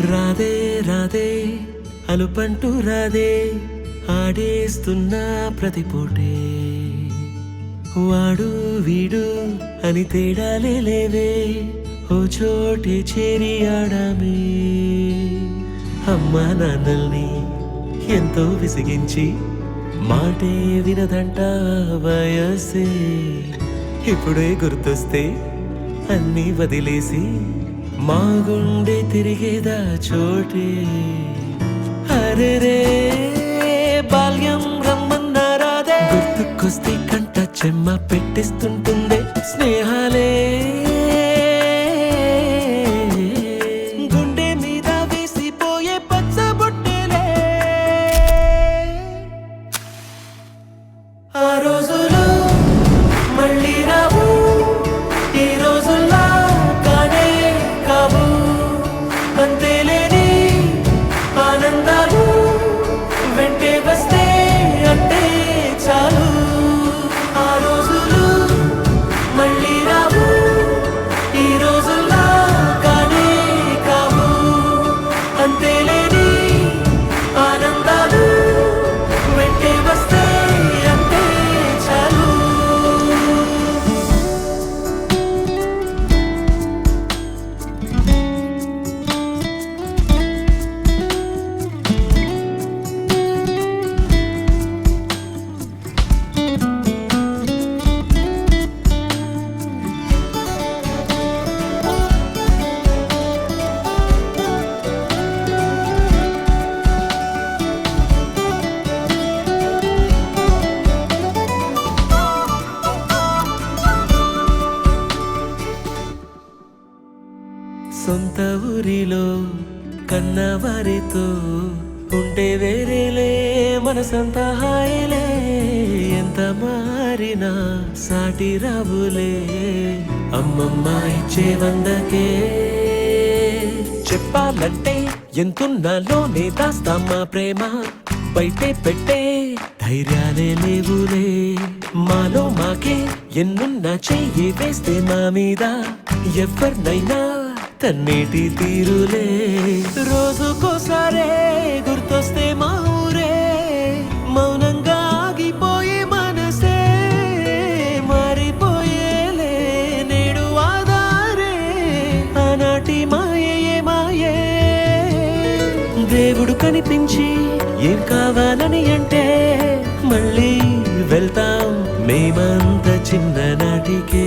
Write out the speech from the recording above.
రాదే రాదే అలుపంటూ రాదే ఆడేస్తున్నా ప్రతిపోటే వాడు వీడు అని తేడాలే లేవే ఓ చోటే చేరి ఆడామే అమ్మా నాన్నల్ని ఎంతో విసిగించి మాటే వినదంట వయసే ఇప్పుడే గుర్తొస్తే అన్నీ వదిలేసి మా గుండె తిరిగేదా చోటే అరెరే బాల్యం రమ్మన్నారాదే గుర్తుకొస్తే కంట చెమ్మ పెట్టిస్తుంటుందే స్నేహాలే గుండె మీద వేసిపోయే పచ్చబొట్టేలే ఆ రోజులు మళ్ళీ రావు ఈ రోజుల్లా కానే కావు అంతేలేని ఆనందాలు వెంటే వస్తే అంటే చాలు ఆ రోజులు మళ్ళీ రావు ఈ రోజుల్లా కానే కావు అంతేలేని ఆనందాలు వెంటే వస్తే అంటే చాలు సొంత ఊరిలో కన్నవారితో ఉంటే వేరేలే మనసంత హాయిలే ఎంత మారినా సాటి రావులే అమ్మమ్మ ఇచ్చే వందకే చెప్పాలంటే ఎంతున్నాలోనే దాస్తామా ప్రేమ బయటే పెట్టే ధైర్యాలే లేవులే మాలో మాకే ఎన్నున్నా చెయ్యి వేస్తే మా మీద ఎవరినైనా తన్నేటి తీరులే రోజుకోసారే గుర్తొస్తే మా ఊరే మౌనంగా ఆగిపోయే మనసే మారిపోయేలే నేడు ఆధారే ఆనాటి మాయే మాయే దేవుడు కనిపించి ఏం కావాలని అంటే మళ్ళీ వెళ్తాం మేమంత చిన్ననాటికే